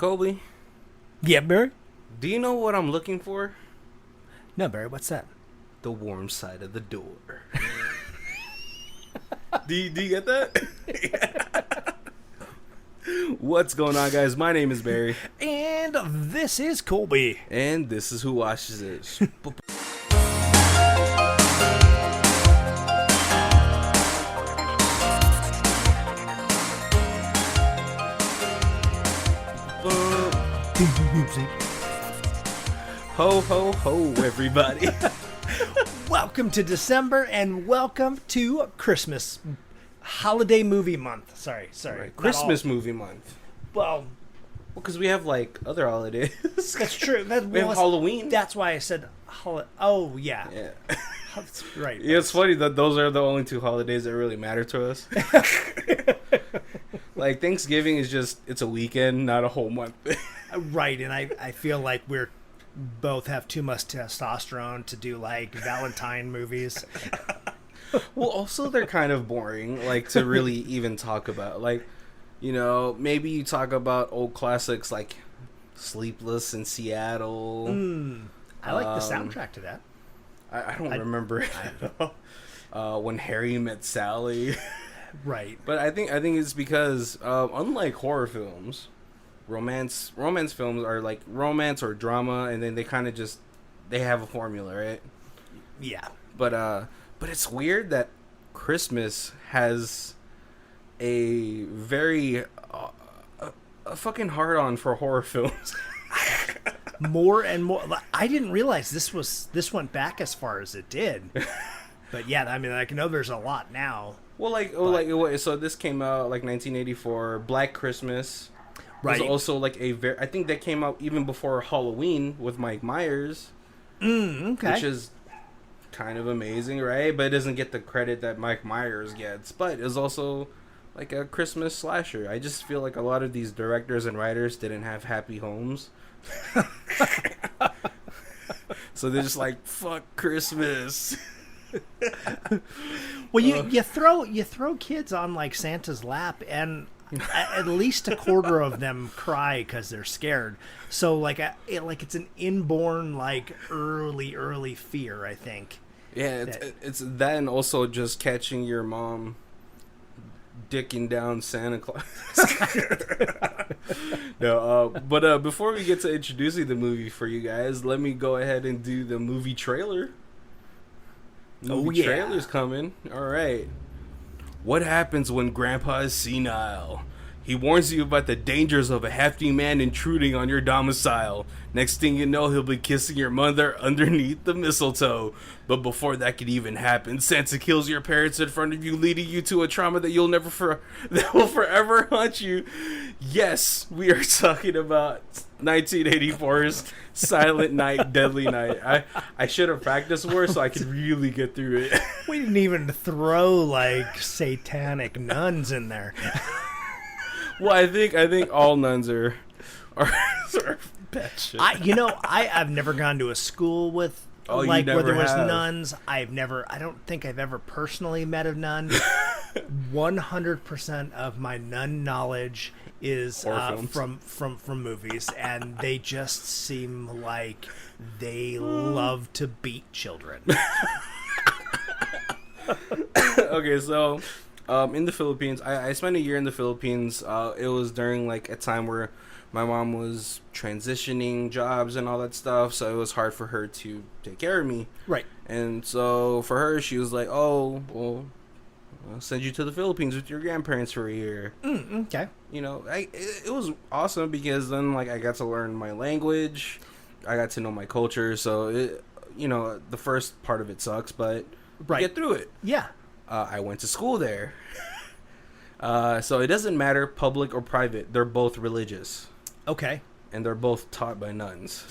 Colby, Yeah, Barry? do you know what I'm looking for? No, Barry, what's that? The warm side of the door. do you get that? What's going on, guys? My name is Barry. And this is Colby. And this is Who Watches This. Ho, ho, ho, everybody. Welcome to December and welcome to Christmas. Holiday movie month. Sorry. Right. Christmas movie month. Well, because we have, like, other holidays. that's true. We have Halloween. That's why I said oh, yeah. Yeah. That's right. Yeah, it's funny that those are the only two holidays that really matter to us. Like, Thanksgiving is just, it's a weekend, not a whole month. Right, and I feel like we're both have too much testosterone to do, like, Valentine movies. Well, also, they're kind of boring, like, to really even talk about. Like, you know, maybe you talk about old classics like Sleepless in Seattle. I like the soundtrack to that. I don't remember it. When Harry Met Sally. Right. But I think it's because, unlike horror films, romance films are like romance or drama, and then they kind of just, they have a formula, right? Yeah. But it's weird that Christmas has a very a fucking hard on for horror films. More and more. I didn't realize this went back as far as it did. But yeah, I mean, I know there's a lot now. Well, so this came out like 1984. Black Christmas was Right. also like I think that came out even before Halloween with Mike Myers. Okay. Which is kind of amazing, right? But it doesn't get the credit that Mike Myers gets. But it's also like a Christmas slasher. I just feel like a lot of these directors and writers didn't have happy homes. So they're just like, fuck Christmas. Well, you throw kids on like Santa's lap, and at least a quarter of them cry because they're scared. So like it's an inborn like early fear, I think. Yeah, it's that, and also just catching your mom dicking down Santa Claus. No, but before we get to introducing the movie for you guys, let me go ahead and do the movie trailer. Trailer's coming. All right. What happens when Grandpa is senile? He warns you about the dangers of a hefty man intruding on your domicile. Next thing you know, he'll be kissing your mother underneath the mistletoe. But before that could even happen, Santa kills your parents in front of you, leading you to a trauma that that will forever haunt you. Yes, we are talking about 1984's Silent Night, Deadly Night. I should have practiced more so I could really get through it. We didn't even throw like satanic nuns in there. Well, I think all nuns are batshit. I've never gone to a school with where there was nuns. I don't think I've ever personally met a nun. 100% of my nun knowledge is from movies, and they just seem like they love to beat children. Okay, so in the Philippines, I spent a year in the Philippines. It was during like a time where my mom was transitioning jobs and all that stuff, so it was hard for her to take care of me. Right. And so for her, she was like, "Oh, well, I'll send you to the Philippines with your grandparents for a year." Okay. You know, it was awesome because then like I got to learn my language, I got to know my culture. So the first part of it sucks, but you get through it. Yeah. I went to school there. So it doesn't matter, public or private. They're both religious. Okay. And they're both taught by nuns.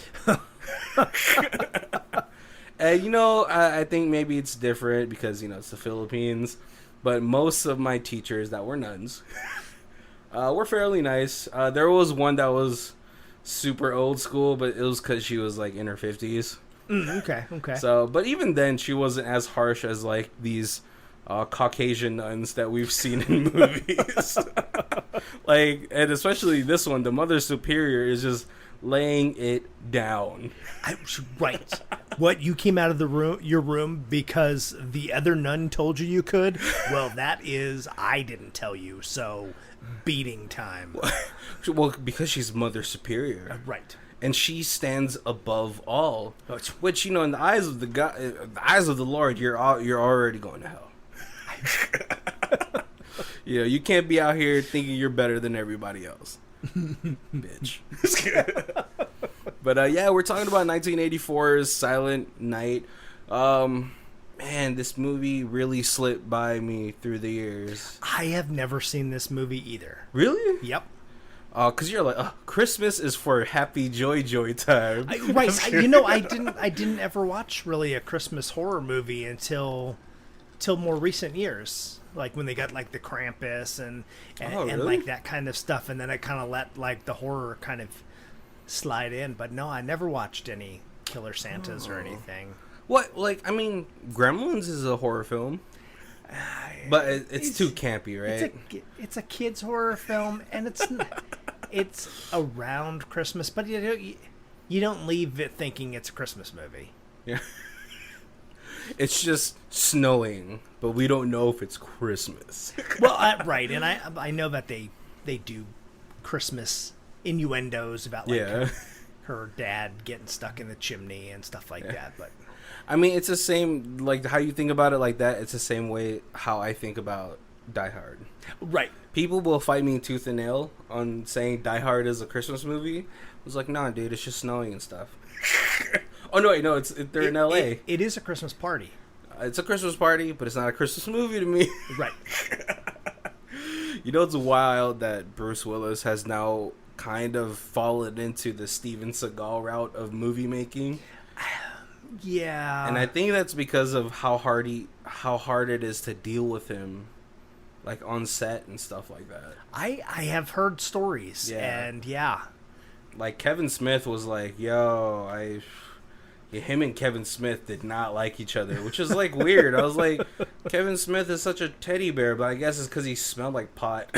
And, I think maybe it's different because, it's the Philippines. But most of my teachers that were nuns were fairly nice. There was one that was super old school, but it was because she was, like, in her 50s. Okay. So, but even then, she wasn't as harsh as, like, these Caucasian nuns that we've seen in movies. Like, and especially this one, the Mother Superior is just laying it down. Right. What, you came out of your room because the other nun told you could? Well, that is, I didn't tell you, so beating time. Well, because she's Mother Superior. Right. And she stands above all. Which, you know, in the eyes of the eyes of the Lord, you're already going to hell. You know, you can't be out here thinking you're better than everybody else. Bitch. But yeah, we're talking about 1984's Silent Night. Man, this movie really slipped by me through the years. I have never seen this movie either. Really? Yep. Because you're like, Christmas is for happy joy time. Right. You know, I didn't ever watch really a Christmas horror movie until more recent years. Like when they got like the Krampus and really? like that kind of stuff, and then I kind of let like the horror kind of slide in. But no, I never watched any Killer Santas or anything. What? Like, I mean, Gremlins is a horror film, but it's too campy, right? It's a kids horror film, and it's around Christmas, but you don't leave it thinking it's a Christmas movie. Yeah. It's just snowing, but we don't know if it's Christmas. Well, right, and I know that they do Christmas innuendos about like her dad getting stuck in the chimney and stuff like that. But I mean, it's the same, like how you think about it like that. It's the same way how I think about Die Hard. Right. People will fight me tooth and nail on saying Die Hard is a Christmas movie. I was like, nah, dude, it's just snowing and stuff. Oh, no, wait, no, they're in L.A. It is a Christmas party. It's a Christmas party, but it's not a Christmas movie to me. Right. You know, it's wild that Bruce Willis has now kind of fallen into the Steven Seagal route of movie making. Yeah. And I think that's because of how hard it is to deal with him, like on set and stuff like that. I have heard stories, and like Kevin Smith was like, him and Kevin Smith did not like each other, which is like weird. I was like, Kevin Smith is such a teddy bear, but I guess it's because he smelled like pot.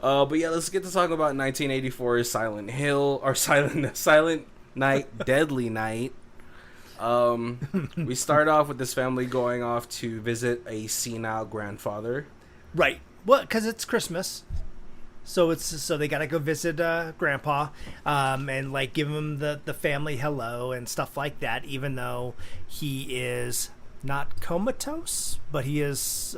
But yeah, let's get to talk about 1984's Silent Hill, or Silent Night, Deadly Night. We start off with this family going off to visit a senile grandfather. Right. Well, because it's Christmas. So they gotta go visit Grandpa, and like give him the family hello and stuff like that. Even though he is not comatose, but he is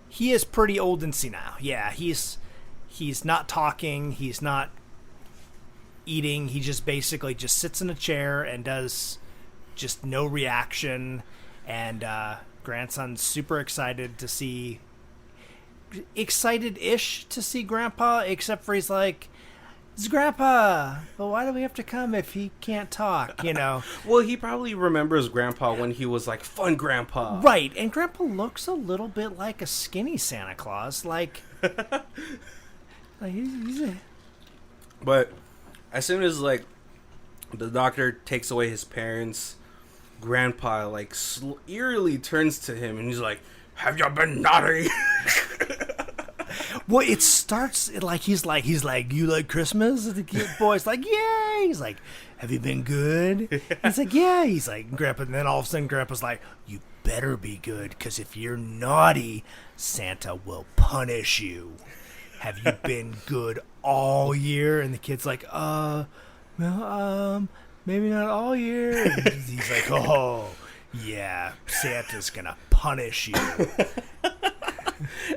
he is pretty old and senile. Yeah, he's not talking. He's not eating. He just basically just sits in a chair and does just no reaction. And grandson's super excited-ish to see Grandpa, except for he's like, it's Grandpa, but why do we have to come if he can't talk, you know? Well, he probably remembers Grandpa when he was like fun Grandpa. Right, and Grandpa looks a little bit like a skinny Santa Claus, like he's a... But as soon as like the doctor takes away his parents, Grandpa like eerily turns to him and he's like, have you been naughty? Well, it starts like he's like, you like Christmas? The kid boy's like, yeah. He's like, have you been good? He's like, yeah. He's like, Grandpa. And then all of a sudden, Grandpa's like, you better be good, because if you're naughty, Santa will punish you. Have you been good all year? And the kid's like, well, maybe not all year. And he's like, oh, yeah, Santa's gonna punish you.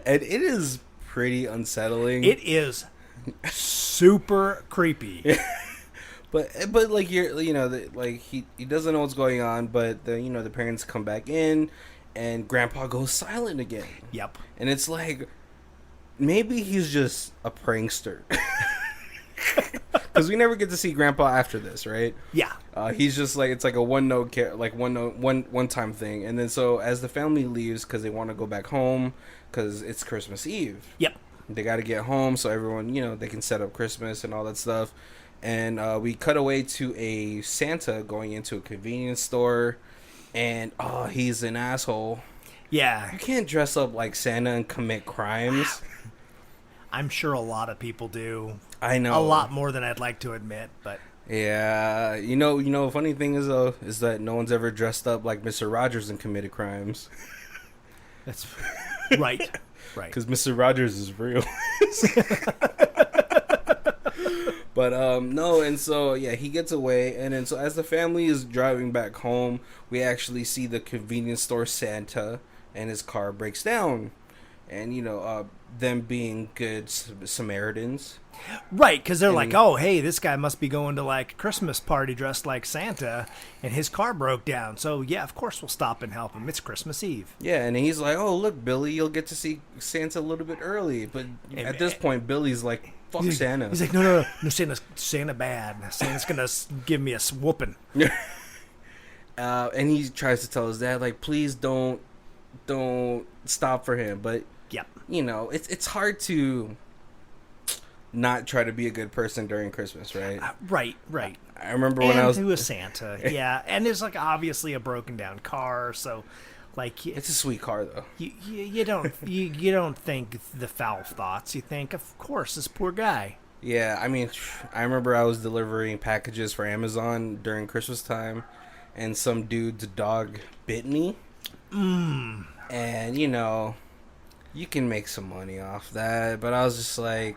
And it is pretty unsettling. It is super creepy. but like like he doesn't know what's going on, but the parents come back in and Grandpa goes silent again. Yep. And it's like, maybe he's just a prankster. Because we never get to see Grandpa after this, right? Yeah. He's just like, it's like a one time thing. And then so as the family leaves, because they want to go back home, because it's Christmas Eve. Yep. They got to get home so everyone, they can set up Christmas and all that stuff. And we cut away to a Santa going into a convenience store, and he's an asshole. Yeah. You can't dress up like Santa and commit crimes. I'm sure a lot of people do. I know. A lot more than I'd like to admit, but... Yeah, you know. Funny thing is though, is that no one's ever dressed up like Mr. Rogers and committed crimes. That's right. Because Mr. Rogers is real. But no, and so yeah, he gets away, and then so as the family is driving back home, we actually see the convenience store Santa, and his car breaks down, and them being good Samaritans. Right, because they're like, oh, hey, this guy must be going to like a Christmas party dressed like Santa, and his car broke down. So, yeah, of course we'll stop and help him. It's Christmas Eve. Yeah, and he's like, oh, look, Billy, you'll get to see Santa a little bit early. But at this point, Billy's like, fuck Santa. He's like, no, Santa bad. Santa's going to give me a whooping. And he tries to tell his dad, like, please don't stop for him. But, yep. It's hard to not try to be a good person during Christmas, right? Right. I remember when I was... And to a Santa, yeah. And there's, like, obviously a broken down car, so, like... It's a sweet car, though. You don't you don't think the foul thoughts. You think, of course, this poor guy. Yeah, I mean, I remember I was delivering packages for Amazon during Christmas time, and some dude's dog bit me. And, you can make some money off that, but I was just like...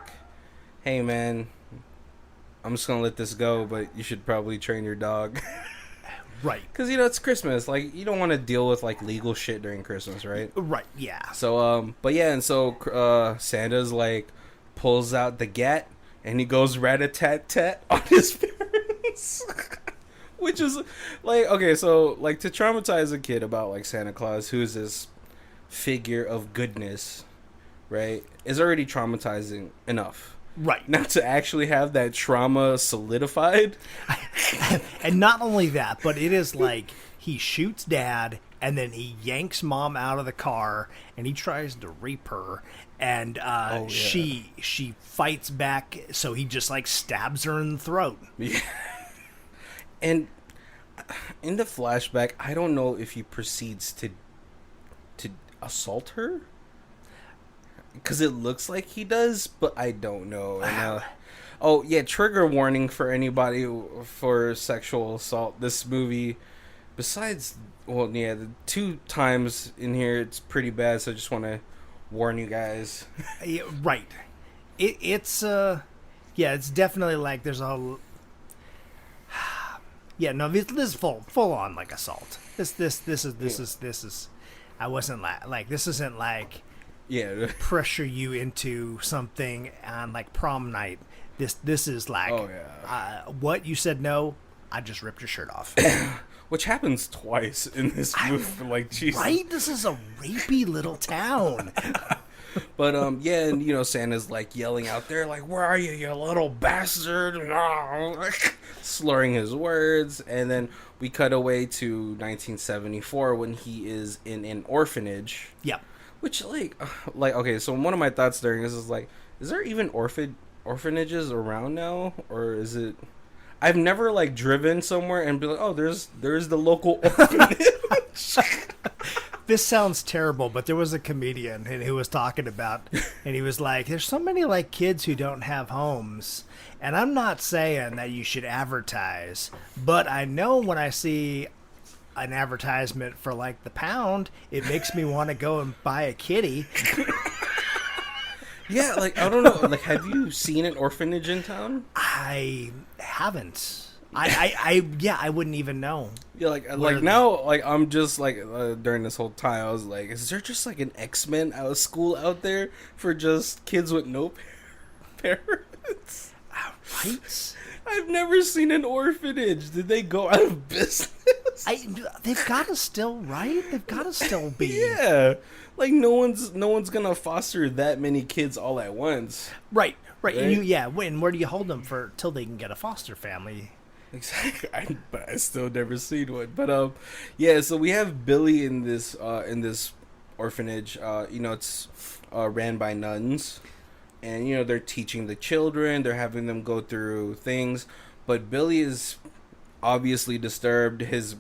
hey man, I'm just gonna let this go, but you should probably train your dog. Right. Because it's Christmas, like you don't want to deal with like legal shit during Christmas, right? Right. Yeah. So but yeah, and so Santa's like pulls out the gat and he goes rat-a-tat-tat on his parents. Which is like, okay, so like to traumatize a kid about like Santa Claus, who's this figure of goodness, right, is already traumatizing enough. Right. Not to actually have that trauma solidified. And not only that, but it is like he shoots dad and then he yanks mom out of the car and he tries to rape her and she fights back, so he just like stabs her in the throat. Yeah. And in the flashback, I don't know if he proceeds to assault her. Because it looks like he does, but I don't know. And, trigger warning for anybody for sexual assault. This movie, besides, the 2 times in here, it's pretty bad, so I just want to warn you guys. Yeah, right. It's definitely like there's a... Yeah, no, this is full on like assault. This is... I wasn't like this isn't like... Yeah, pressure you into something on like prom night. This is like, what you said no, I just ripped your shirt off. Which happens twice in this movie. Like, Jesus. Right? This is a rapey little town. But and Santa's like yelling out there, like, "Where are you, you little bastard?" Slurring his words, and then we cut away to 1974 when he is in an orphanage. Yep. Which, like, okay, so one of my thoughts during this is, like, is there even orphanages around now? Or is it... I've never, like, driven somewhere and be like, oh, there's the local orphanage. This sounds terrible, but there was a comedian who was talking about, and he was like, there's so many, like, kids who don't have homes. And I'm not saying that you should advertise, but I know when I see... an advertisement for like the pound, it makes me want to go and buy a kitty. Yeah, like I don't know, like have you seen an orphanage in town? I haven't. I wouldn't even know. Yeah, like now, like I'm just like during this whole time, I was like, is there just like an X-Men school out there for just kids with no parents? Right. I've never seen an orphanage. Did they go out of business? They've got to still, right? They've got to still be. Yeah, like no one's gonna foster that many kids all at once. Right. And where do you hold them for till they can get a foster family? Exactly. But I still never seen one. But so we have Billy in this orphanage. It's ran by nuns. And, they're teaching the children. They're having them go through things. But Billy is obviously disturbed. His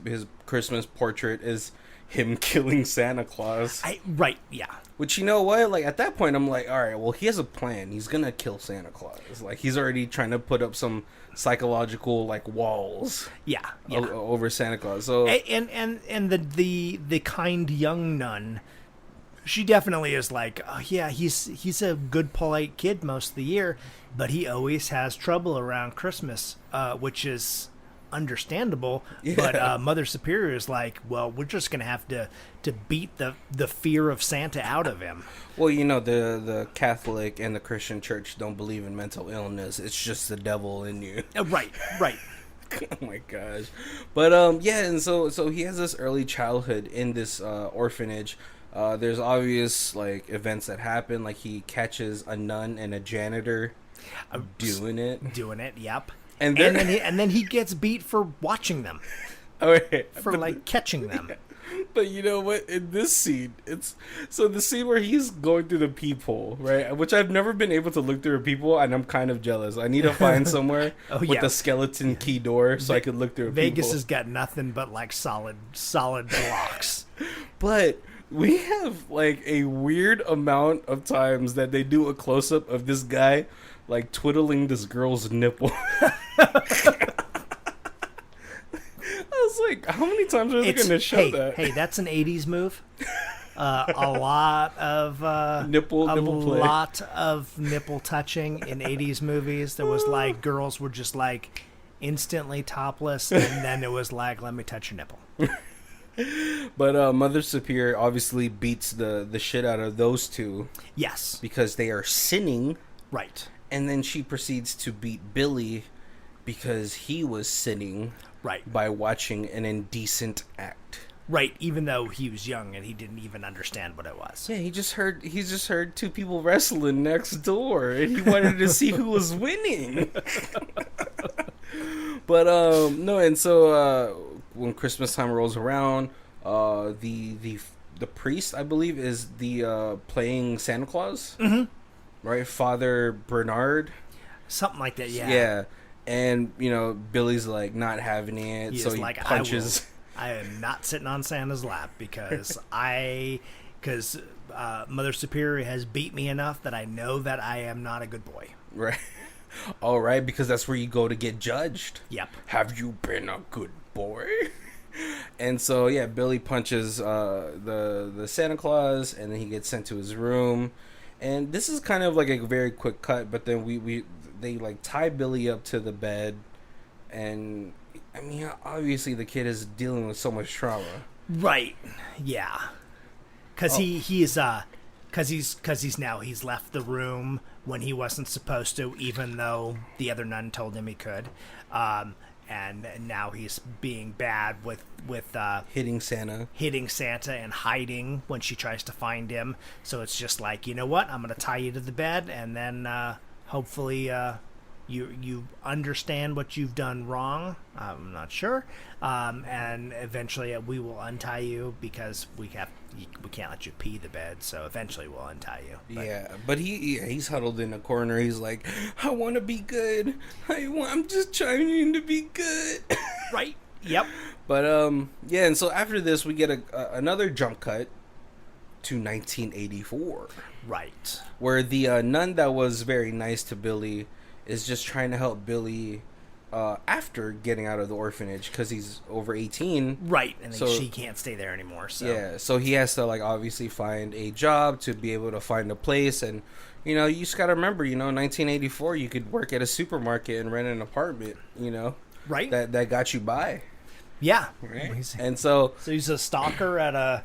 Christmas portrait is, him killing Santa Claus. Right, yeah. Which, you know what? Like, at that point, I'm like, all right, well, he has a plan. He's gonna kill Santa Claus. Like, he's already trying to put up some psychological, like, walls. Yeah. Over Santa Claus. So And the kind young nun, she definitely is like, oh, yeah, he's a good, polite kid most of the year, but he always has trouble around Christmas, which is understandable. Yeah. But Mother Superior is like, well, we're just gonna have to beat the fear of Santa out of him. Well, you know, the Catholic and the Christian church don't believe in mental illness. It's just the devil in you. Right. Oh my gosh. But yeah, and so he has this early childhood in this orphanage. There's obvious like events that happen, like he catches a nun and a janitor doing it. Yep. And then he gets beat for watching them. For like catching them. Yeah. But you know what? In this scene, it's so the scene where he's going through the peephole, right? Which I've never been able to look through a peephole, and I'm kind of jealous. I need to find somewhere with a skeleton key door so I could look through a Vegas peephole. has got nothing but like solid blocks. But we have like a weird amount of times that they do a close up of this guy like twiddling this girl's nipple. I was like, how many times are they going to show that? Hey, that's an 80s move. A lot of nipple play. A lot of nipple touching in 80s movies. There was like girls were just like instantly topless, and then it was like, let me touch your nipple. But Mother Superior obviously beats the shit out of those two. Yes. Because they are sinning. Right. And then she proceeds to beat Billy because he was sinning. Right. By watching an indecent act. Right, even though he was young and he didn't even understand what it was. Yeah, he just heard two people wrestling next door and he wanted to see who was winning. But no, and so when Christmas time rolls around, the priest, I believe, is the playing Santa Claus. Mm-hmm. Right? Father Bernard. Something like that, yeah. Yeah. And, you know, Billy's, like, not having it, so he like, punches. I am not sitting on Santa's lap because Mother Superior has beat me enough that I know that I am not a good boy. Right. All right, because that's where you go to get judged. Yep. Have you been a good boy? And so, yeah, Billy punches the Santa Claus, and then he gets sent to his room. And this is kind of like a very quick cut, but then they like tie Billy up to the bed, and I mean obviously the kid is dealing with so much trauma. Right. Yeah. Because he's left the room when he wasn't supposed to, even though the other nun told him he could, and now he's being bad with hitting Santa and hiding when she tries to find him. So it's just like, you know what? I'm gonna tie you to the bed, and then hopefully you understand what you've done wrong. I'm not sure, and eventually we will untie you because we can't let you pee the bed. So eventually we'll untie you. But he's huddled in a corner. He's like, I want to be good. I'm just trying to be good. Right. Yep. But yeah, and so after this we get another jump cut to 1984. Right. Where the nun that was very nice to Billy is just trying to help Billy after getting out of the orphanage because he's over 18. Right, and so she can't stay there anymore. So. Yeah, so he has to like obviously find a job to be able to find a place. And, you know, you just got to remember, you know, 1984, you could work at a supermarket and rent an apartment, you know. Right. That got you by. Yeah. Right. And so he's a stalker at a...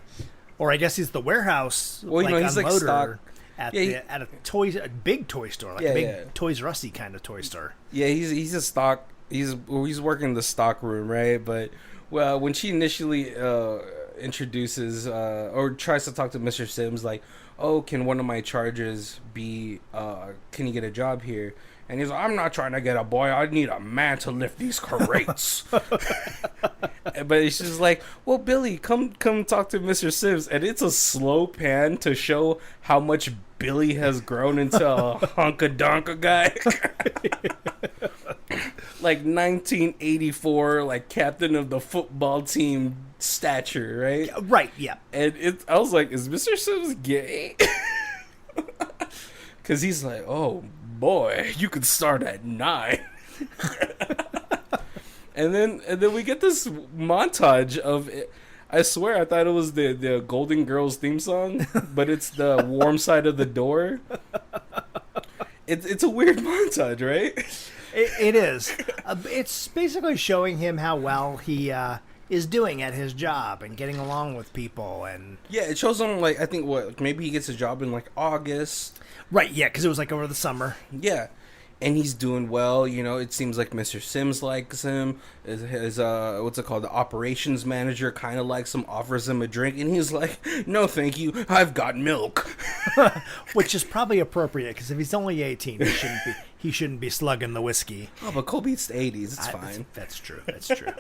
Or I guess he's the warehouse. Well, you know, he's like stock at a big toy store, like a big Toys R Us kind of toy store. Yeah, he's a stock. He's working the stock room, right? But well, when she initially introduces or tries to talk to Mr. Sims, like, oh, can one of my charges be? Can you get a job here? And he's like, I'm not trying to get a boy. I need a man to lift these crates. But she's just like, well, Billy, come talk to Mr. Sims. And it's a slow pan to show how much Billy has grown into a hunka-donka guy. Like 1984, like captain of the football team stature, right? Right, yeah. And I was like, is Mr. Sims gay? Because he's like, oh boy, you could start at 9. and then we get this montage of it. I swear I thought it was the Golden Girls theme song, but it's the Warm Side of the Door. It's a weird montage, right? It is. It's basically showing him how well he is doing at his job and getting along with people. And yeah, it shows him, like, I think, maybe he gets a job in, like, August. Right, yeah, because it was, like, over the summer. Yeah. And he's doing well, you know. It seems like Mr. Sims likes him. His what's it called? The operations manager kind of likes him, offers him a drink, and he's like, "No, thank you. I've got milk." Which is probably appropriate because if he's only 18, he shouldn't be slugging the whiskey. Oh, but Kobe, it's the 80s. It's fine. That's true. That's true.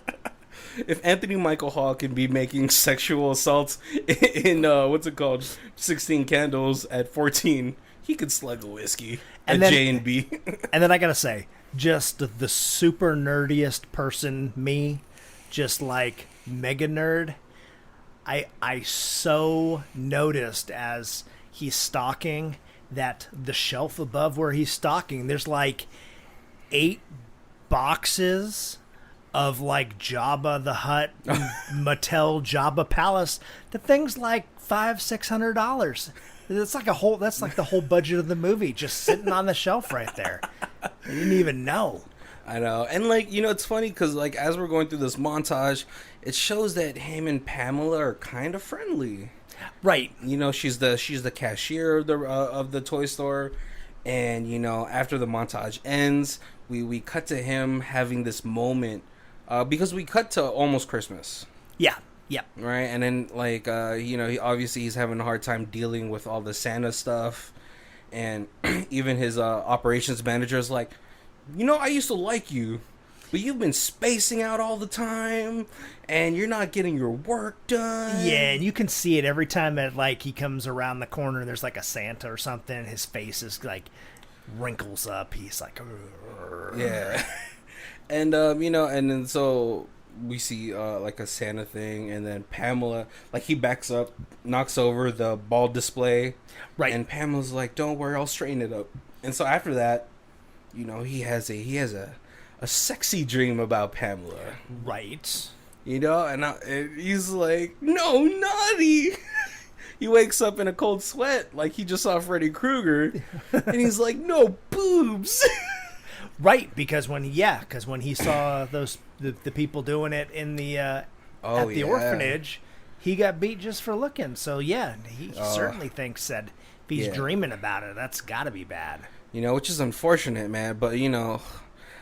If Anthony Michael Hall can be making sexual assaults in what's it called, 16 Candles at 14, he could slug a whiskey at J&B. And then I gotta say, just the super nerdiest person, me, just like mega nerd, I so noticed as he's stalking that the shelf above where he's stalking, there's like 8 boxes of like Jabba the Hutt, Mattel Jabba Palace. The thing's like $500-$600. That's like the whole budget of the movie just sitting on the shelf right there. I didn't even know. I know. And, like, you know, it's funny because, like, as we're going through this montage, it shows that him and Pamela are kind of friendly. Right. You know, she's the cashier of the toy store. And, you know, after the montage ends, we cut to him having this moment because we cut to almost Christmas. Yeah. Yeah. Right. And then, like, you know, he's having a hard time dealing with all the Santa stuff. And even his operations manager is like, you know, I used to like you, but you've been spacing out all the time and you're not getting your work done. Yeah, and you can see it every time that, like, he comes around the corner and there's like a Santa or something. His face is like wrinkles up. He's like, "Urgh." Yeah. And, you know, and then so we see like a Santa thing, and then Pamela, like, he backs up, knocks over the ball display. Right. And Pamela's like, don't worry, I'll straighten it up. And so after that, you know, he has a sexy dream about Pamela. Right. You know, and he's like, no, naughty. He wakes up in a cold sweat like he just saw Freddy Krueger. And he's like, no, boobs. Right, because when he saw the people doing it in the at the orphanage, he got beat just for looking. So yeah, he certainly thinks that if he's dreaming about it, that's got to be bad. You know, which is unfortunate, man. But, you know,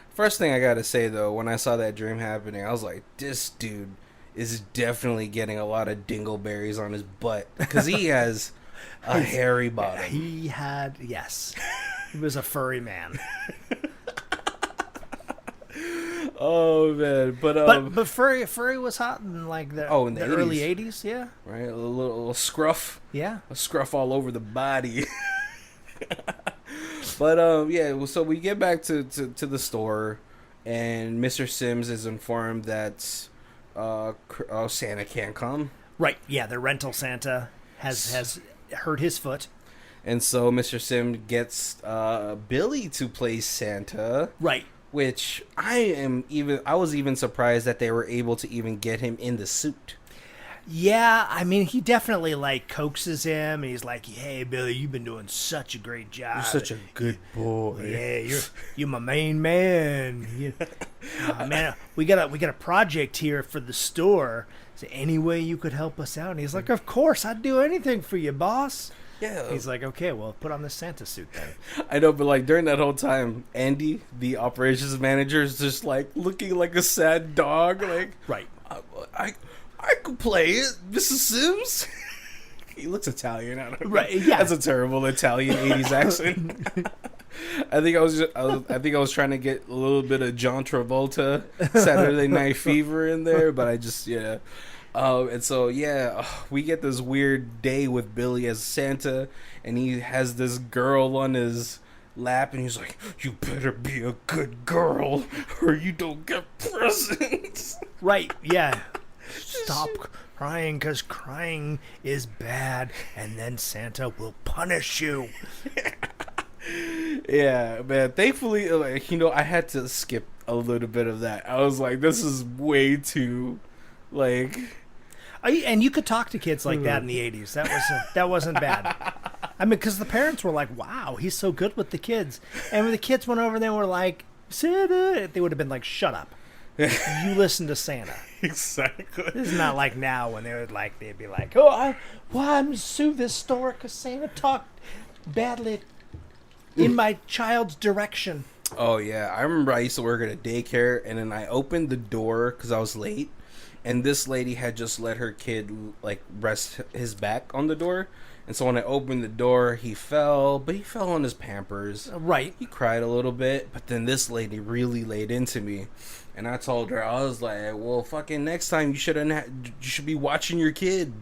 first thing I gotta say, though, when I saw that dream happening, I was like, this dude is definitely getting a lot of dingleberries on his butt. Because he has a hairy bottom. He was a furry man. Oh, man. But furry was hot in, like, the early 80s, yeah. Right? A little scruff. Yeah. A scruff all over the body. But, yeah, so we get back to the store, and Mr. Sims is informed that Santa can't come. Right, yeah, the rental Santa has hurt his foot. And so Mr. Sim gets Billy to play Santa. Right. Which I was even surprised that they were able to even get him in the suit. Yeah, I mean, he definitely, like, coaxes him, and he's like, hey, Billy, you've been doing such a great job. You're such a good boy. Yeah, you're my main man. Man, we got a project here for the store. Is there any way you could help us out? And he's like, of course, I'd do anything for you, boss. Yeah. He's like, okay, well, put on the Santa suit then. I know, but, like, during that whole time, Andy, the operations manager, is just, like, looking like a sad dog. Like, right. I could play it, Mrs. Sims. He looks Italian. I don't know. Right? Yeah, that's a terrible Italian '80s accent. I think I was trying to get a little bit of John Travolta, Saturday Night Fever in there, but I just and so we get this weird day with Billy as Santa, and he has this girl on his lap, and he's like, "You better be a good girl, or you don't get presents." Right? Yeah. Stop crying, because crying is bad, and then Santa will punish you. Yeah, man. Thankfully, like, I had to skip a little bit of that. I was like, this is way too, like. And you could talk to kids like that in the 80s. That wasn't bad. I mean, because the parents were like, wow, he's so good with the kids. And when the kids went over there and were like, Santa, they would have been like, shut up. You listen to Santa. Exactly. This is not like now when they'd be like, oh, I'm sue this store because Santa talked badly in my child's direction. Oh, yeah. I remember I used to work at a daycare, and then I opened the door because I was late. And this lady had just let her kid, like, rest his back on the door. And so when I opened the door, he fell, but he fell on his Pampers. Right. He cried a little bit, but then this lady really laid into me. And I told her, I was like, well, fucking next time you should be watching your kid.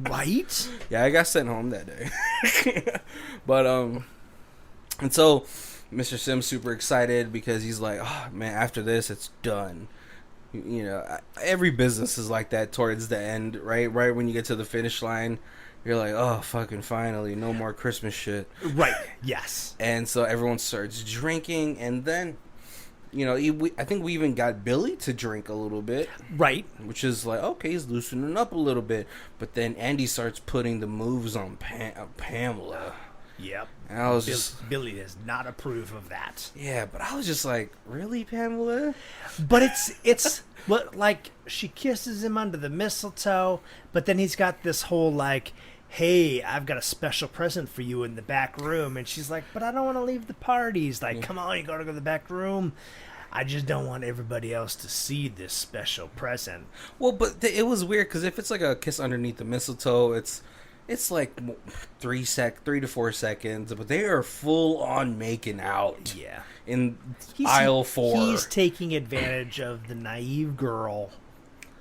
Right? Yeah, I got sent home that day. But, and so Mr. Sim's super excited because he's like, oh, man, after this, it's done. Every business is like that towards the end, right when you get to the finish line, you're like, oh, fucking finally, no more Christmas shit. Right. Yes. And so everyone starts drinking, and then I think we even got Billy to drink a little bit, right, which is like, okay, he's loosening up a little bit. But then Andy starts putting the moves on Pamela. Yep. And I was Billy does not approve of that. Yeah, but I was just like, really, Pamela? But it's what, like, she kisses him under the mistletoe, but then he's got this whole like, hey, I've got a special present for you in the back room, and she's like, but I don't want to leave the party. He's like, come on, you gotta go to the back room. I just don't want everybody else to see this special present. Well, but it was weird because if it's like a kiss underneath the mistletoe, it's like 3 to 4 seconds, but they are full on making out. Yeah. In aisle 4. He's taking advantage of the naive girl.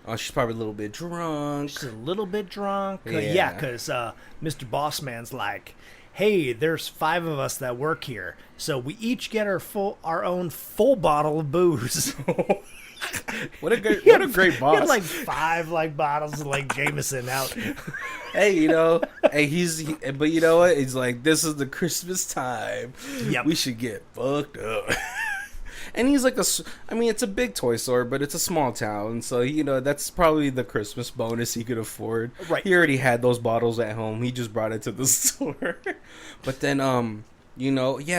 Oh, she's probably a little bit drunk. She's a little bit drunk. Yeah, because Mr. Bossman's like, hey, there's 5 of us that work here, so we each get our own full bottle of booze. What a great boss! He had like 5 bottles of like Jameson out. Hey, but you know what? It's like, this is the Christmas time. Yep. We should get fucked up. And he's like it's a big toy store, but it's a small town, so that's probably the Christmas bonus he could afford. Right. He already had those bottles at home. He just brought it to the store. But then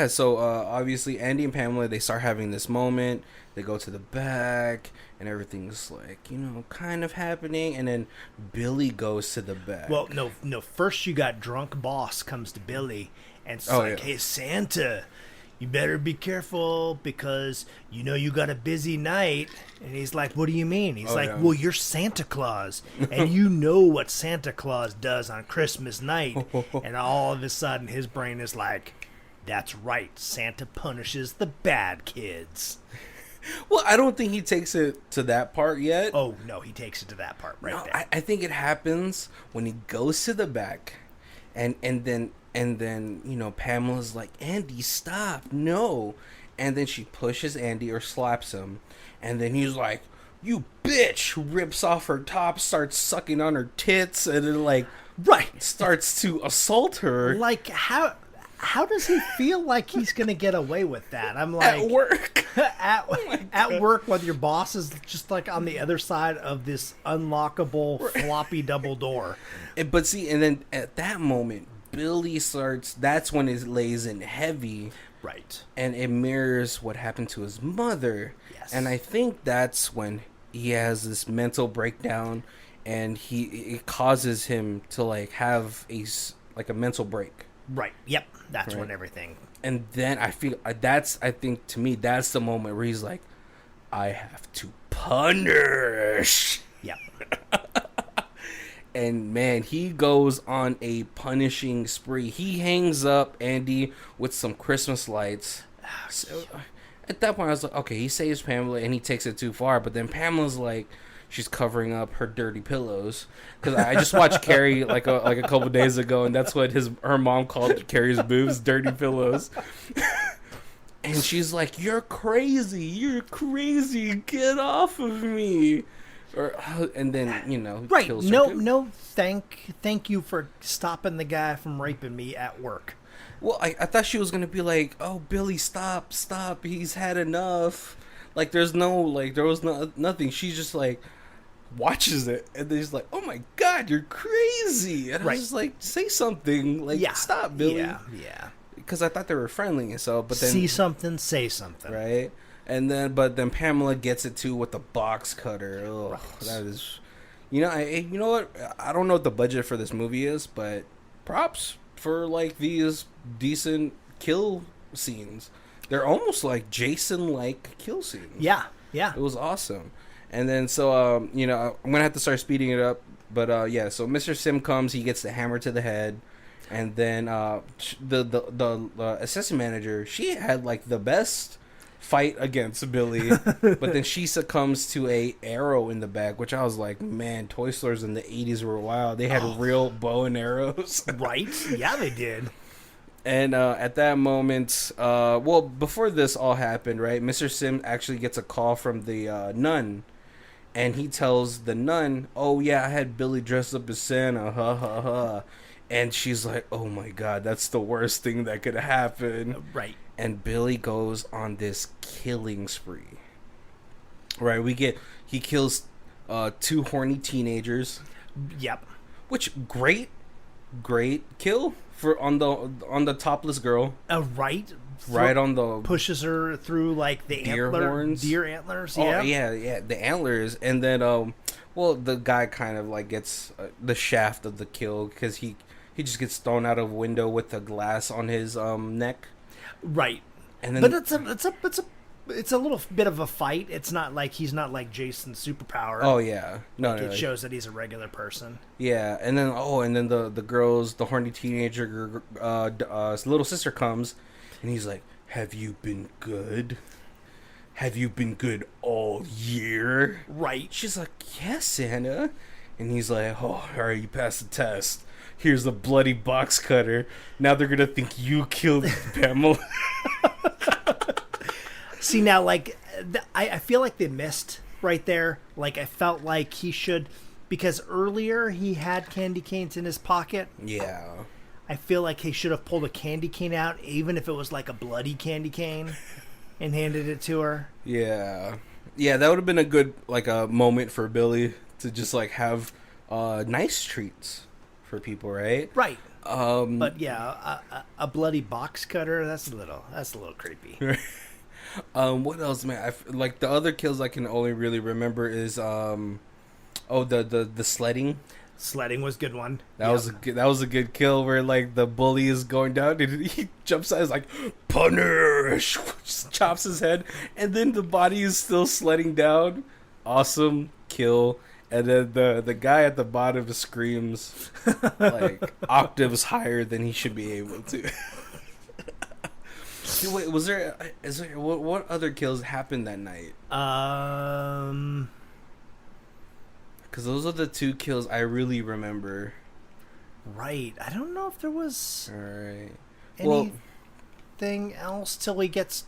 so obviously Andy and Pamela, they start having this moment. They go to the back, and everything's like, kind of happening. And then Billy goes to the back. Well, no. First, you got drunk boss comes to Billy, and it's hey, Santa, you better be careful because you got a busy night. And he's like, what do you mean? He's well, you're Santa Claus, and you know what Santa Claus does on Christmas night. And all of a sudden, his brain is like, that's right, Santa punishes the bad kids. Well, I don't think he takes it to that part yet. Oh, no, he takes it to that part there. I think it happens when he goes to the back, and then Pamela's like, Andy, stop, no. And then she pushes Andy or slaps him, and then he's like, you bitch, rips off her top, starts sucking on her tits, and then starts to assault her. Like, how does he feel like he's going to get away with that? I'm like... At work. At work, when your boss is just like on the other side of this unlockable floppy double door. But see, and then at that moment, Billy starts... That's when it lays in heavy. Right. And it mirrors what happened to his mother. Yes. And I think that's when he has this mental breakdown, and it causes him to have a mental break. Right. Yep. That's when everything. And then I think to me, that's the moment where he's like, I have to punish. Yep. And man, he goes on a punishing spree. He hangs up Andy with some Christmas lights. So at that point, I was like, okay, he saves Pamela and he takes it too far. But then Pamela's like, she's covering up her dirty pillows, because I just watched Carrie like a couple days ago, and that's what her mom called Carrie's boobs, dirty pillows. And she's like, you're crazy, get off of me. Or and then Right. kills her No, too. no. Thank you for stopping the guy from raping me at work. Well, I thought she was gonna be like, "Oh, Billy, stop! He's had enough." Like, there was nothing. She's just like watches it, and then she's like, "Oh my God, you're crazy!" And I was just like, "Say something! Like, stop, Billy!" Yeah. Because I thought they were friendly and so, but then See something, say something. right, and then Pamela gets it too with the box cutter. Ugh, Right. that is, you know what? I don't know what the budget for this movie is, but props for like these decent kill scenes. They're almost like Jason-like kill scenes. Yeah. It was awesome. And then so I'm gonna have to start speeding it up. But so Mr. Sim comes, he gets the hammer to the head, and then the assistant manager, she had like the best fight against Billy, but then she succumbs to a arrow in the back, which I was like, man, toy stores in the 80s were wild. They had real bow and arrows. Right? Yeah, they did. And at that moment, before this all happened, right, Mr. Sim actually gets a call from the nun, and he tells the nun, "Oh yeah, I had Billy dressed up as Santa, ha ha ha," and she's like, "Oh my God, that's the worst thing that could happen." Right. And Billy goes on this killing spree. Right, he kills 2 horny teenagers, Yep. which great kill for on the topless girl. Right. Right on the pushes her through like the deer horns. deer antlers. Oh yeah, the antlers, and then the guy kind of like gets the shaft of the kill because he just gets thrown out of a window with a glass on his neck. Right. And then, but it's a little bit of a fight. It's not like he's not like Jason's superpower. Oh yeah, no, it shows that he's a regular person. Yeah, and then the girls, the horny teenager little sister comes, and he's like, "Have you been good? Have you been good all year?" Right. She's like, "Yes, Santa," and he's like, "Oh, all right, you passed the test. Here's the bloody box cutter. Now they're gonna think you killed Pamela." See, now, like, I feel like they missed right there. Like, I felt like he should, because earlier he had candy canes in his pocket. Yeah. I feel like he should have pulled a candy cane out, even if it was like a bloody candy cane, and handed it to her. Yeah. Yeah, that would have been a good, like, a moment for Billy to just, like, have nice treats for people, right? Right. But yeah, a bloody box cutter, that's a little creepy. What else, man? Like, the other kills I can only really remember is the sledding. Sledding was a good one. That was a good kill where like the bully is going down and he jumps out, is like, "Punish!" Just chops his head, and then the body is still sledding down. Awesome kill. And then the guy at the bottom screams like octaves higher than he should be able to. Wait, what other kills happened that night? Because those are the 2 kills I really remember. Right. I don't know if there was All right. anything else till he gets...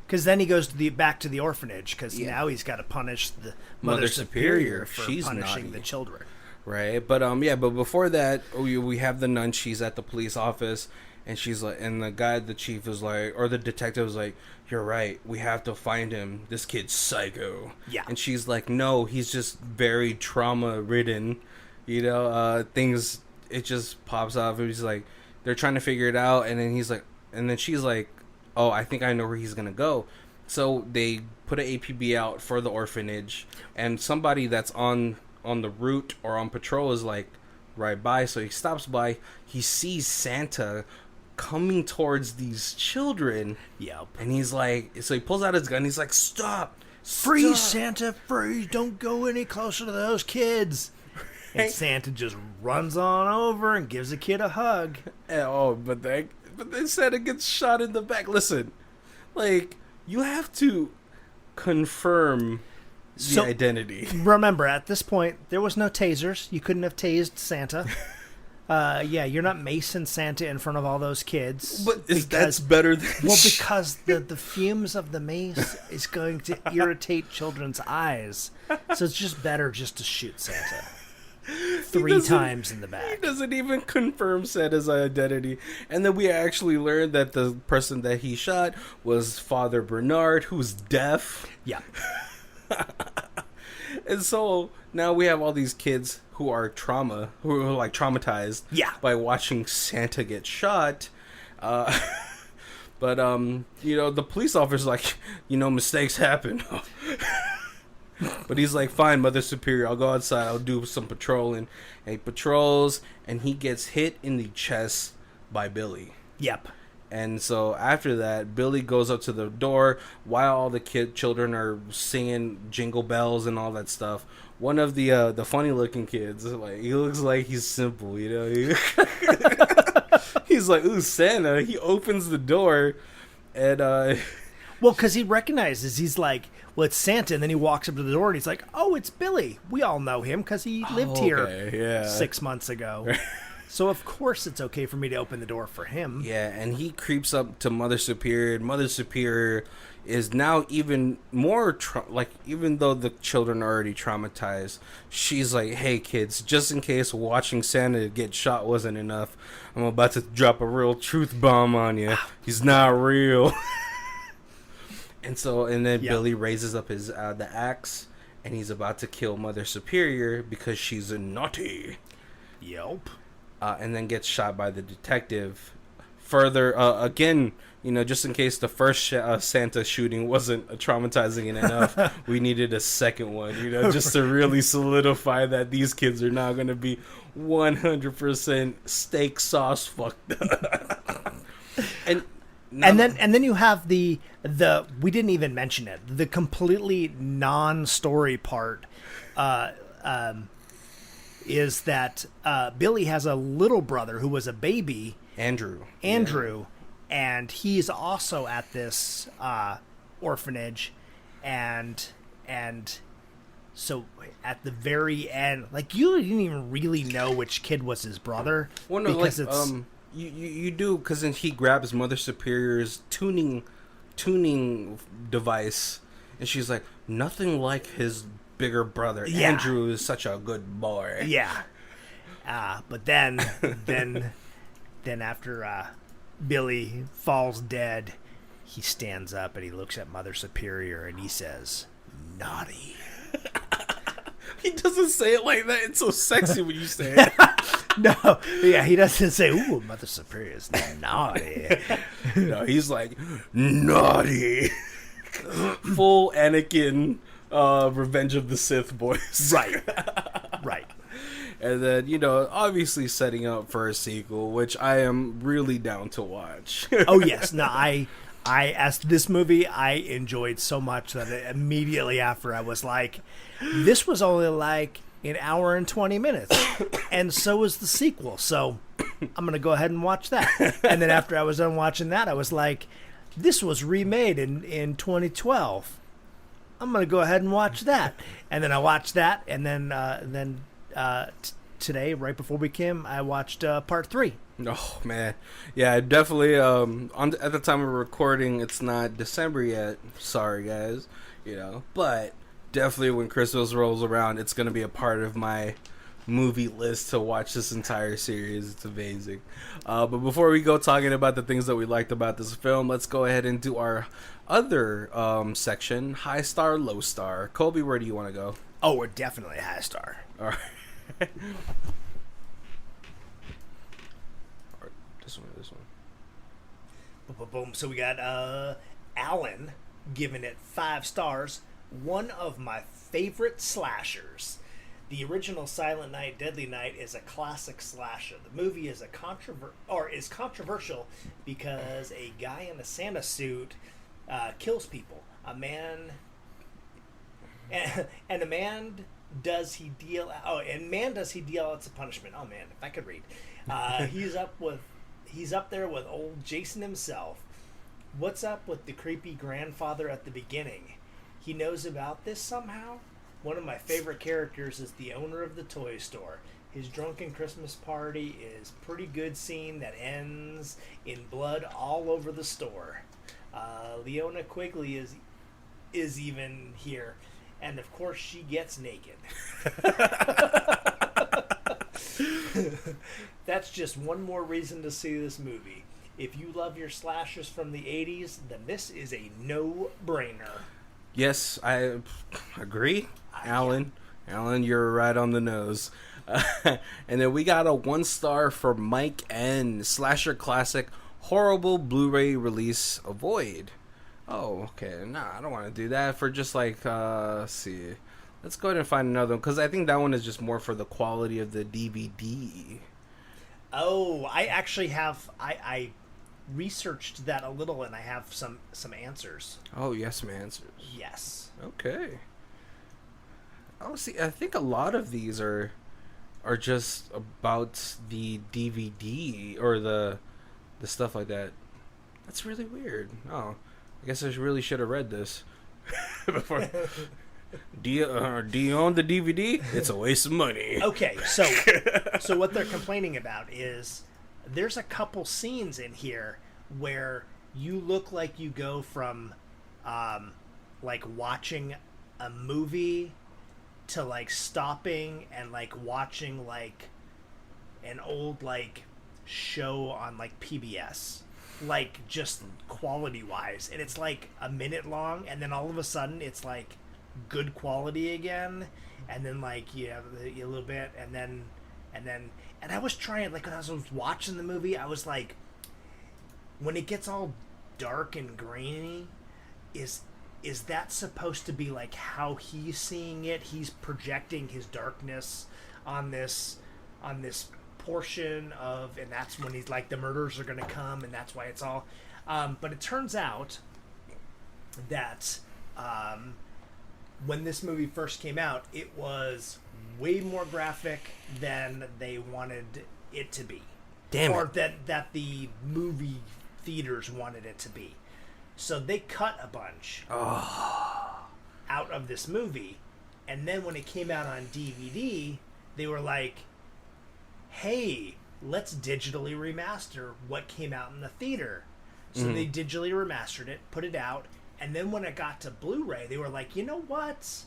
Because then he goes back to the orphanage, because now he's got to punish the Mother Superior for punishing naughty. the children. Right. But but before that, we have the nun. She's at the police office, and she's like, and the chief is like, or the detective is like, "You're right. We have to find him. This kid's psycho." Yeah. And she's like, "No, he's just very trauma ridden. Things." It just pops off. He's like, they're trying to figure it out, and then she's like, "Oh, I think I know where he's gonna go." So they put an APB out for the orphanage, and somebody that's on the route or on patrol is like right by. So he stops by. He sees Santa coming towards these children. Yep. And he's like, so he pulls out his gun. He's like, "Stop! Freeze, Stop." Santa! Freeze! Don't go any closer to those kids. And Santa just runs on over and gives a kid a hug. But then Santa gets shot in the back. Listen, like, you have to confirm the identity. Remember, at this point, there was no tasers. You couldn't have tased Santa. Yeah, you're not Mason Santa in front of all those kids. But that's better than... Well, because the fumes of the mace is going to irritate children's eyes. So it's just better just to shoot Santa 3 times in the back. He doesn't even confirm Santa's identity. And then we actually learned that the person that he shot was Father Bernard, who's deaf. Yeah. And so now we have all these kids who are traumatized by watching Santa get shot. But the police officer's like, mistakes happen. But he's like, fine, Mother Superior, I'll go outside, I'll do some patrolling. And he patrols, and he gets hit in the chest by Billy. Yep. And so after that, Billy goes up to the door while all the children are singing Jingle Bells and all that stuff. One of the funny looking kids, like, he looks like he's simple, He's like, ooh, Santa. He opens the door, and well, because he recognizes, he's like, well, it's Santa, and then he walks up to the door and he's like, oh, it's Billy. We all know him because he lived here 6 months ago. So, of course, it's okay for me to open the door for him. Yeah, and he creeps up to Mother Superior. Mother Superior is now even more, even though the children are already traumatized, she's like, hey, kids, just in case watching Santa get shot wasn't enough, I'm about to drop a real truth bomb on you. He's not real. And then Billy raises up his the axe, and he's about to kill Mother Superior because she's a naughty. Yep. And then gets shot by the detective. Further, again, just in case the first Santa shooting wasn't traumatizing enough, we needed a second one, just to really solidify that these kids are now going to be 100% steak sauce fucked up. And then you have the we didn't even mention it, the completely non-story part is that Billy has a little brother who was a baby, Andrew, and he's also at this orphanage, and so at the very end, like, you didn't even really know which kid was his brother. Well, no, because it's you do, because then he grabs Mother Superior's tuning device, and she's like, nothing like his bigger brother. Yeah. Andrew is such a good boy. Yeah. But then after Billy falls dead, he stands up and he looks at Mother Superior and he says, naughty. He doesn't say it like that. It's so sexy when you say it. No. Yeah, he doesn't say, ooh, Mother Superior is naughty. No, he's like, naughty. Full Anakin Revenge of the Sith voice. Right. And then, obviously setting up for a sequel, which I am really down to watch. Oh, yes. No, I as this movie, I enjoyed so much that immediately after I was like, this was only like an hour and 20 minutes. And so was the sequel. So I'm going to go ahead and watch that. And then after I was done watching that, I was like, this was remade in 2012. I'm going to go ahead and watch that. And then I watched that. And then today, right before we came, I watched part 3. Oh, man. Yeah, definitely. At the time of recording, it's not December yet. Sorry, guys. But definitely when Christmas rolls around, it's going to be a part of my movie list to watch this entire series. It's amazing. But before we go talking about the things that we liked about this film, let's go ahead and do our other section, high star, low star. Colby, where do you want to go? Oh, we're definitely high star. All right. This one. Boom. So we got Alan giving it 5 stars. One of my favorite slashers. The original Silent Night, Deadly Night is a classic slasher. The movie is controversial because a guy in a Santa suit kills people. A man does he deal out its punishment. Oh man, if I could read. He's up there with old Jason himself. What's up with the creepy grandfather at the beginning? He knows about this somehow. One of my favorite characters is the owner of the toy store. His drunken Christmas party is pretty good scene that ends in blood all over the store. Leona Quigley is even here, and of course she gets naked. That's just one more reason to see this movie. If you love your slashers from the 80s, then this is a no-brainer. Yes, I agree. Alan, you're right on the nose. And then we got a 1 star for Mike N. Slasher classic, horrible Blu-ray release, Avoid. Oh, okay. Nah, I don't want to do that for just like, let's see. Let's go ahead and find another one, because I think that one is just more for the quality of the DVD. Oh, I actually have, I researched that a little, and I have some answers. Oh, yes, some answers. Yes. Okay. Oh, see, I think a lot of these are just about the DVD or the stuff like that. That's really weird. Oh, I guess I really should have read this before. Do you own the DVD? It's a waste of money. Okay, so what they're complaining about is there's a couple scenes in here where you look like you go from like watching a movie to like stopping and like watching like an old like show on like PBS, like just quality wise, and it's like a minute long, and then all of a sudden it's like good quality again, and then like you have a little bit, and then I was trying, like when I was watching the movie, I was like, when it gets all dark and grainy, is that supposed to be like how he's seeing it? He's projecting his darkness on this portion of, and that's when he's like, the murders are gonna come, and that's why it's all but it turns out that when this movie first came out, it was way more graphic than they wanted it to be. Damn or it. that the movie theaters wanted it to be. So they cut a bunch out of this movie, and then when it came out on DVD, they were like, hey, let's digitally remaster what came out in the theater. So they digitally remastered it, put it out, and then when it got to Blu-ray, they were like, you know what?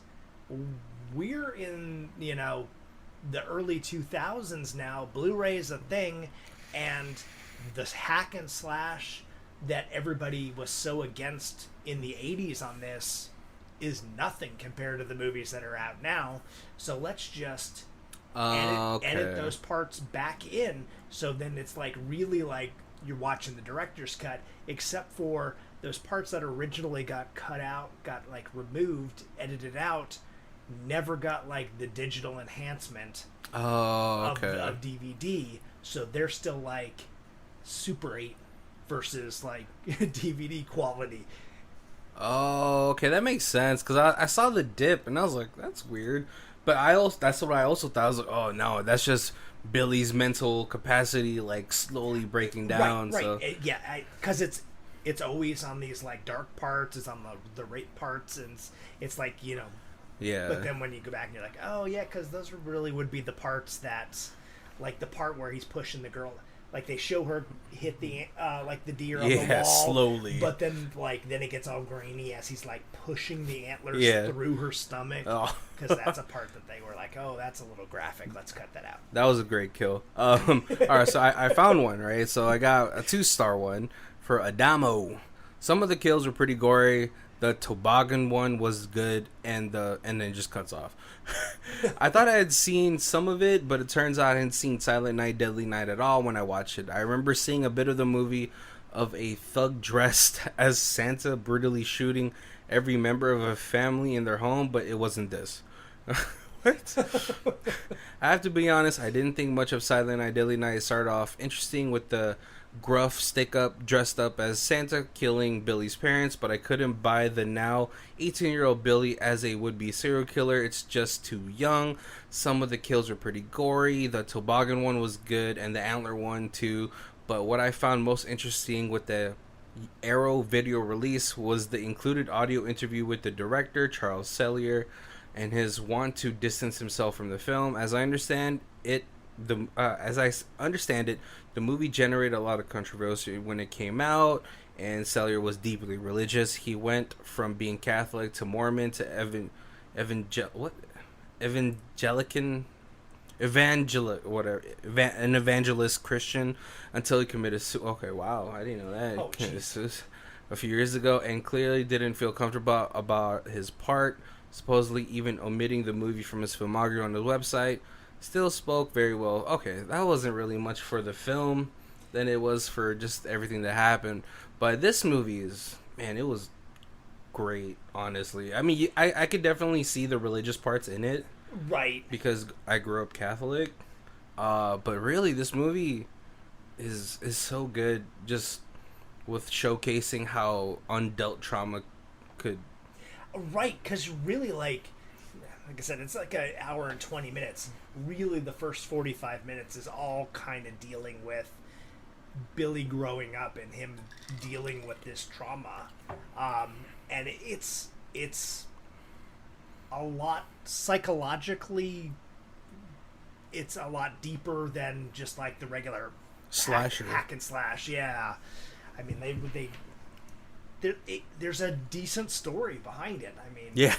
We're in, the early 2000s now. Blu-ray is a thing, and this hack and slash that everybody was so against in the 80s on this is nothing compared to the movies that are out now. So let's just edit those parts back in, so then it's like really like you're watching the director's cut, except for those parts that originally got cut out, got like removed, edited out, never got like the digital enhancement of DVD. So they're still like Super 8 versus like DVD quality. Oh, okay, that makes sense, because I saw the dip and I was like, that's weird. But that's what I also thought. I was like, oh no, that's just Billy's mental capacity like slowly breaking down. Right. So Because it's always on these like dark parts, it's on the rape parts, and it's like, yeah. But then when you go back and you're like, oh yeah, because those really would be the parts that, like the part where he's pushing the girl, like they show her hit the like the deer on the wall slowly, but then it gets all grainy as he's like pushing the antlers through her stomach, because that's a part that they were like, oh, that's a little graphic, let's cut that out. That was a great kill. All right, so I found one, right? So I got a 2-star one for Adamo. Some of the kills were pretty gory. The toboggan one was good, and then it just cuts off. I thought I had seen some of it, but it turns out I hadn't seen Silent Night, Deadly Night at all when I watched it. I remember seeing a bit of the movie of a thug dressed as Santa brutally shooting every member of a family in their home, but it wasn't this. What? I have to be honest, I didn't think much of Silent Night, Deadly Night. It started off interesting with the gruff stick-up dressed up as Santa killing Billy's parents, but I couldn't buy the now 18-year-old Billy as a would-be serial killer. It's just too young. Some of the kills were pretty gory. The toboggan one was good, and the antler one too. But what I found most interesting with the Arrow video release was the included audio interview with the director, Charles Sellier, and his want to distance himself from the film. As I understand it, as I understand it, the movie generated a lot of controversy when it came out, and Sellier was deeply religious. He went from being Catholic to Mormon to evangelican an evangelist Christian until he committed okay, wow, I didn't know that. Oh, This was a few years ago, and clearly didn't feel comfortable about his part, supposedly even omitting the movie from his filmography on the website. Still spoke very well. Okay, that wasn't really much for the film than it was for just everything that happened. But this movie is, man, it was great, honestly. I mean, I could definitely see the religious parts in it. Right. Because I grew up Catholic. But really, this movie is so good, just with showcasing how undealt trauma could... Right, because really, like I said, it's like an hour and 20 minutes. Really, the first 45 minutes is all kind of dealing with Billy growing up and him dealing with this trauma. And it's a lot psychologically. It's a lot deeper than just like the regular slasher hack and slash. Yeah, I mean there's a decent story behind it. I mean, yeah,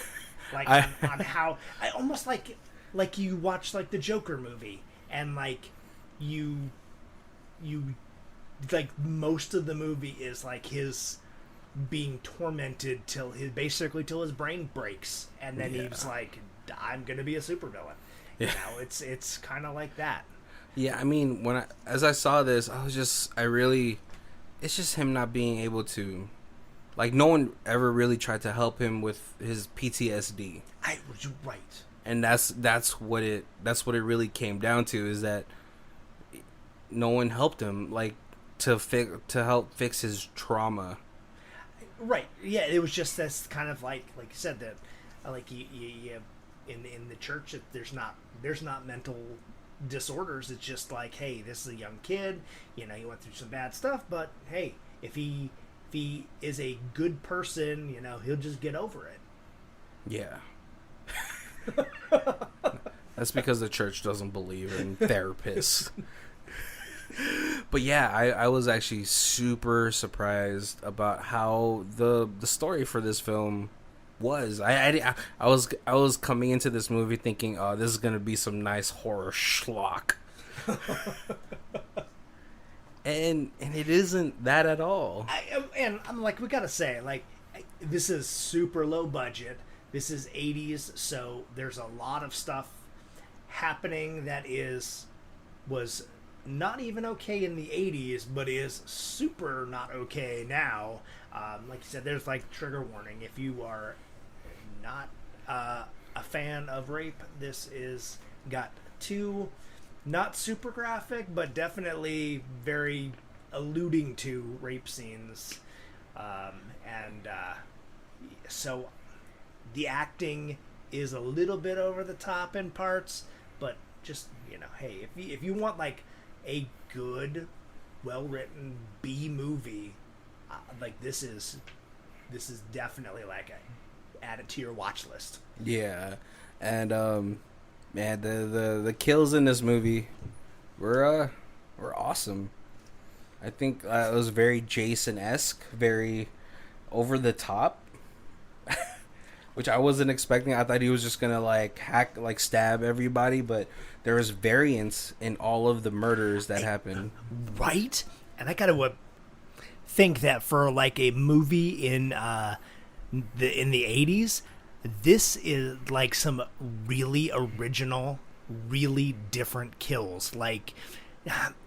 like on how I almost like you watch like the Joker movie and like you like most of the movie is like his being tormented till his brain breaks, and then he's like, I'm gonna be a supervillain. Yeah. You know, it's kind of like that. Yeah, I mean, as I saw this, it's just him not being able to, like, no one ever really tried to help him with his PTSD. Right. And that's what it really came down to, is that no one helped him, like, to help fix his trauma. Right. Yeah. It was just this kind of like you said, that like you in the church, there's not mental disorders. It's just like, hey, this is a young kid. You know, he went through some bad stuff, but hey, if he is a good person, you know, he'll just get over it. Yeah. That's because the church doesn't believe in therapists. But yeah, I was actually super surprised about how the story for this film was. I was coming into this movie thinking, oh, this is gonna be some nice horror schlock. and it isn't that at all. And I'm like, we gotta say, like, this is super low budget. This is 80s, so there's a lot of stuff happening that was not even okay in the 80s, but is super not okay now. Like you said, there's like trigger warning. If you are not a fan of rape, this is got two not super graphic, but definitely very alluding to rape scenes. So the acting is a little bit over the top in parts, but just, you know, hey, if you want like a good, well-written B movie, like this is definitely like add it to your watch list. Yeah, and man, the kills in this movie were awesome. I think it was very Jason-esque, very over the top, which I wasn't expecting. I thought he was just gonna like stab everybody, but there was variance in all of the murders that happened. Right, and I gotta think that for like a movie in the 80s, this is like some really original, really different kills. Like,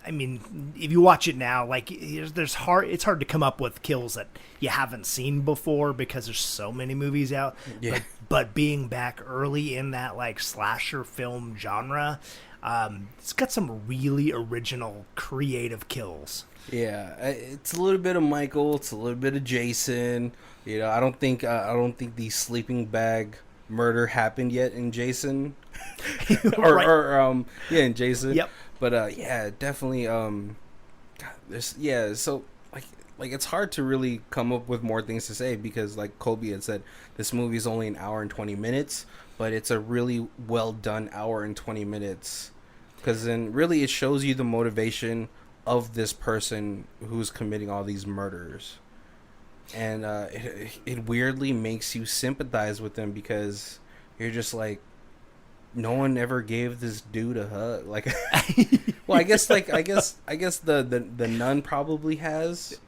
I mean, if you watch it now, like it's hard to come up with kills that you haven't seen before because there's so many movies out. Yeah. But being back early in that like slasher film genre, it's got some really original, creative kills. Yeah, it's a little bit of Michael, it's a little bit of Jason. You know, I don't think the sleeping bag murder happened yet in Jason, in Jason. Yep. But yeah, definitely. So like it's hard to really come up with more things to say because, like Colby had said, this movie is only an hour and 20 minutes, but it's a really well done hour and 20 minutes. because then really it shows you the motivation of this person who's committing all these murders, and it weirdly makes you sympathize with them because you're just like, no one ever gave this dude a hug. Like, well, I guess the nun probably has,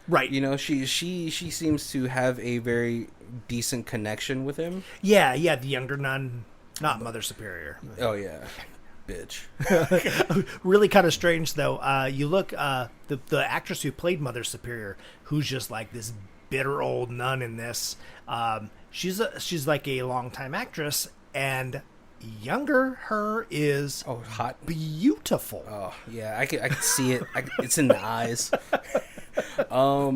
right? You know, she seems to have a very decent connection with him. Yeah, the younger nun, not Mother Superior. Oh yeah, bitch. Really kind of strange though. You look the actress who played Mother Superior, who's just like this bitter old nun in this. She's like a longtime actress, and younger her is hot, beautiful. Oh yeah, I can see it. It's in the eyes. Yeah,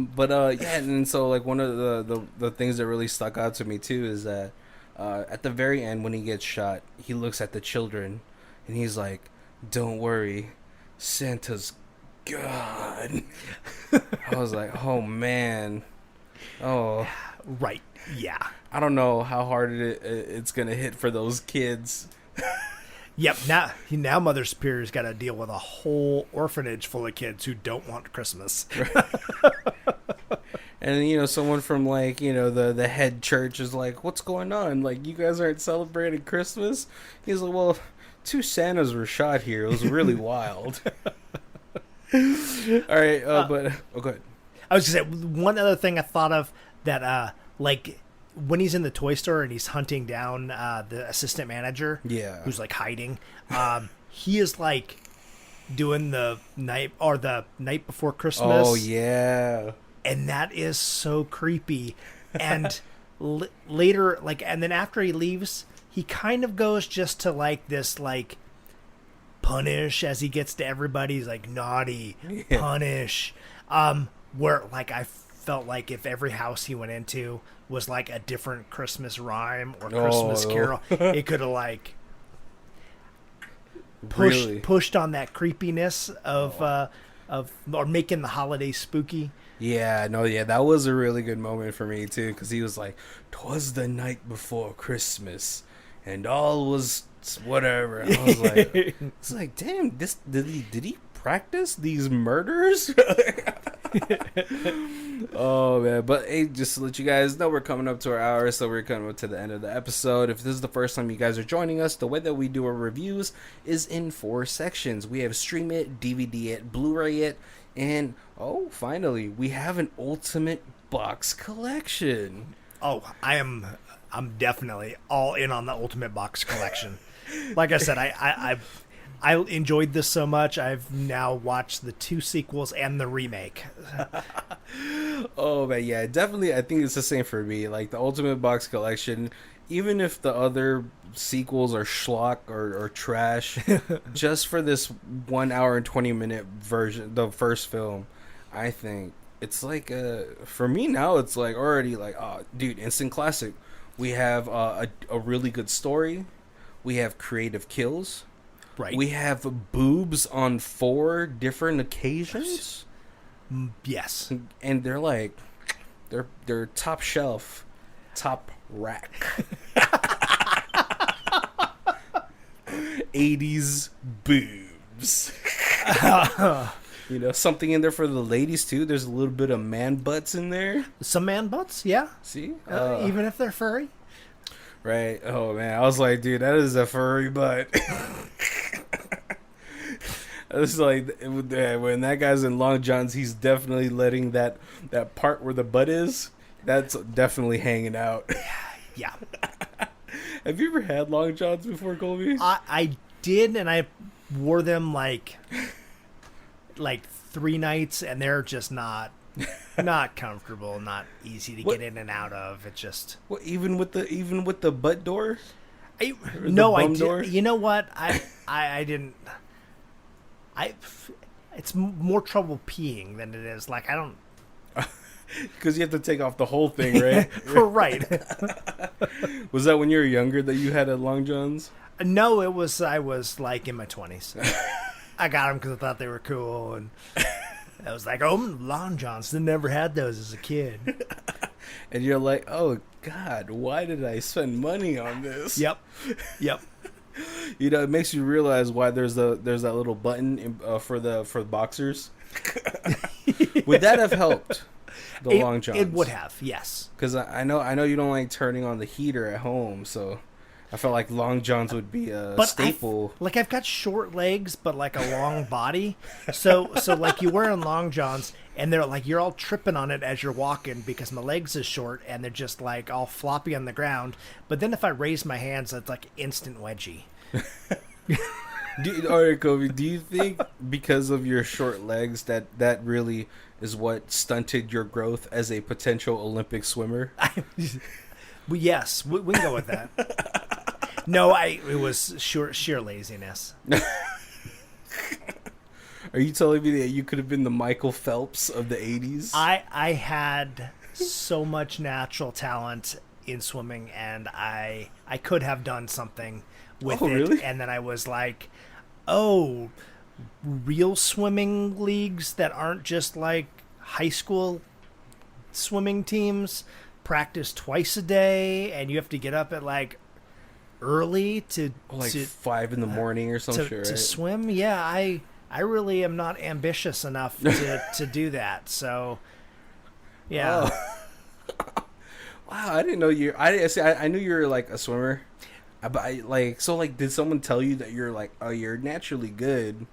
and so like one of the things that really stuck out to me too is that at the very end when he gets shot, he looks at the children and he's like, "Don't worry, Santa's gone." I was like, oh man, oh right, yeah. I don't know how hard it's gonna hit for those kids. Yep. Now Mother Superior's got to deal with a whole orphanage full of kids who don't want Christmas. And you know, someone from like, you know, the head church is like, "What's going on? Like, you guys aren't celebrating Christmas?" He's like, "Well, 2 Santas were shot here. It was really wild." All right, but go ahead. I was gonna say one other thing I thought of that, like, when he's in the toy store and he's hunting down the assistant manager, who's like hiding, he is like doing the night before Christmas. Oh yeah, and that is so creepy. And later, like, and then after he leaves, he kind of goes just to like this like punish as he gets to everybody. He's like naughty, punish. Where like I felt like if every house he went into was like a different Christmas rhyme or Christmas carol, it could have like pushed on that creepiness of or making the holidays spooky. Yeah, that was a really good moment for me too, because he was like, "'Twas the night before Christmas, and all was whatever." And I was like, "It's like, damn, did he practice these murders?" Oh man, but hey, just to let you guys know, we're coming up to our hour, so we're coming up to the end of the episode. If this is the first time you guys are joining us, the way that we do our reviews is in 4 sections. We have Stream It, DVD It, Blu-ray It, and finally, we have an Ultimate Box Collection. Oh, I'm definitely all in on the Ultimate Box Collection. Like I said, I enjoyed this so much, I've now watched the 2 sequels and the remake. Oh man, yeah, definitely. I think it's the same for me. Like the Ultimate Box Collection, even if the other sequels are schlock or trash, just for this 1 hour and 20-minute version, the first film, I think it's like for me now, it's like already like, oh, dude, instant classic. We have a really good story. We have creative kills. Right. We have boobs on 4 different occasions. Yes. And they're like, they're top shelf, top rack. 80s boobs. You know, something in there for the ladies too. There's a little bit of man butts in there. Some man butts, yeah. See? Even if they're furry. Right. Oh man, I was like, dude, that is a furry butt. It's like when that guy's in long johns, he's definitely letting that part where the butt is, that's definitely hanging out. Yeah. Have you ever had long johns before, Colby? I did, and I wore them like 3 nights, and they're just not comfortable, not easy to get in and out of. It just even with the butt door. I did. You know what? I didn't. It's more trouble peeing than it is. Like, I don't. Because you have to take off the whole thing, right? Right. Was that when you were younger that you had long johns? No, I was like in my 20s. I got them because I thought they were cool, and I was like, "Oh, long johns." I never had those as a kid. And you're like, "Oh God, why did I spend money on this?" Yep. You know, it makes you realize why there's that little button for the boxers. Would that have helped the long johns? It would have, yes. Because I know you don't like turning on the heater at home, so I felt like long johns would be a staple. I've got short legs, but like a long body. So like you wearing long johns, and they're like you're all tripping on it as you're walking because my legs is short and they're just like all floppy on the ground. But then if I raise my hands, it's like instant wedgie. All right, Kobe. Do you think because of your short legs that really is what stunted your growth as a potential Olympic swimmer? Well, yes, we can go with that. No, it was sheer laziness. Are you telling me that you could have been the Michael Phelps of the 80s? I had so much natural talent in swimming, and I could have done something with it. Really? And then I was like, oh, real swimming leagues that aren't just like high school swimming teams practice twice a day, and you have to get up at like early to 5 in the morning or some shit, right? To swim. Yeah, I really am not ambitious enough to do that. So, yeah. Oh. Wow, I didn't know you. I knew you were like a swimmer, but did someone tell you that you're like, oh, you're naturally good?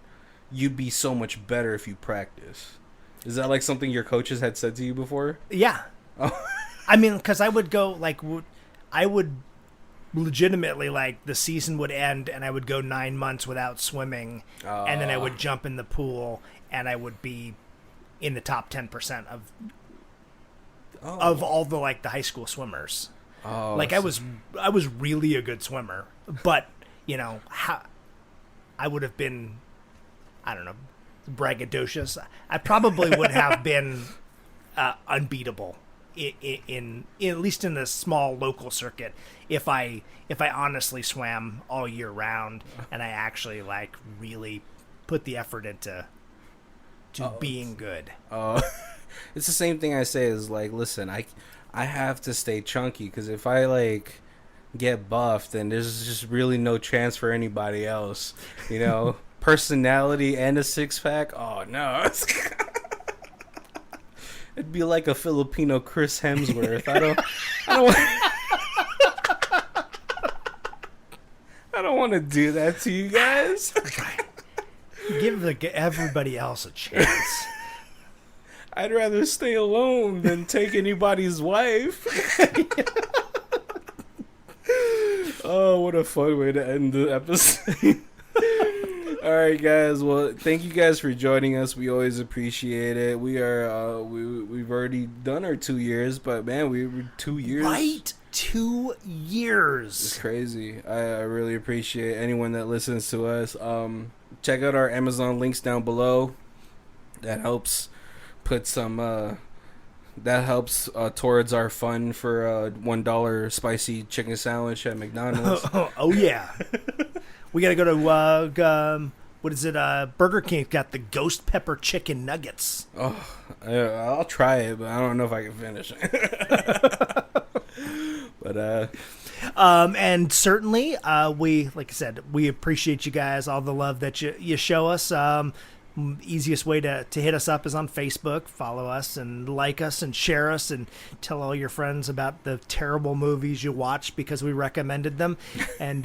You'd be so much better if you practice. Is that like something your coaches had said to you before? Yeah. Oh. I mean, because I would go I would legitimately like the season would end and I would go 9 months without swimming, and then I would jump in the pool and I would be in the top 10% of all the like the high school swimmers. Oh, like I was really a good swimmer, but you know I would have been, I don't know, braggadocious. I probably would have been unbeatable in at least in the small local circuit if I honestly swam all year round and I actually like really put the effort into being good. It's the same thing I say is like, listen, I have to stay chunky because if I like get buffed, then there's just really no chance for anybody else, you know. Personality and a six-pack, oh no. It'd be like a Filipino Chris Hemsworth. I don't want to do that to you guys. Give everybody else a chance. I'd rather stay alone than take anybody's wife. Oh, what a fun way to end the episode. All right, guys. Well, thank you guys for joining us. We always appreciate it. We are we've already done our 2 years, but man, we were 2 years. Right, 2 years. It's crazy. I really appreciate anyone that listens to us. Check out our Amazon links down below. That helps put some. That helps towards our fund for $1 spicy chicken sandwich at McDonald's. Oh yeah. We gotta go to what is it? Burger King got the ghost pepper chicken nuggets. Oh, I'll try it, but I don't know if I can finish it. But and certainly, like I said, we appreciate you guys, all the love that you show us. Easiest way to hit us up is on Facebook. Follow us and like us and share us and tell all your friends about the terrible movies you watch because we recommended them. And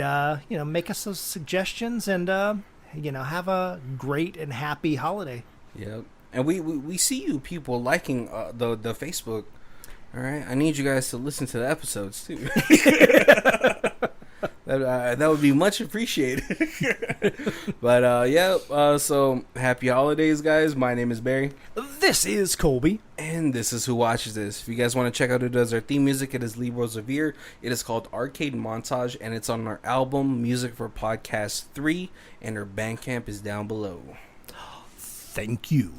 make us those suggestions and have a great and happy holiday. Yep. And we see you people liking the Facebook. All right, I need you guys to listen to the episodes too. That would be much appreciated. But so happy holidays, guys. My name is Barry. This is Colby. And this is Who Watches This. If you guys want to check out who does our theme music, it is Lee Rosevere. It is called Arcade Montage, and it's on our album Music for Podcast 3, and our Bandcamp is down below. Thank you.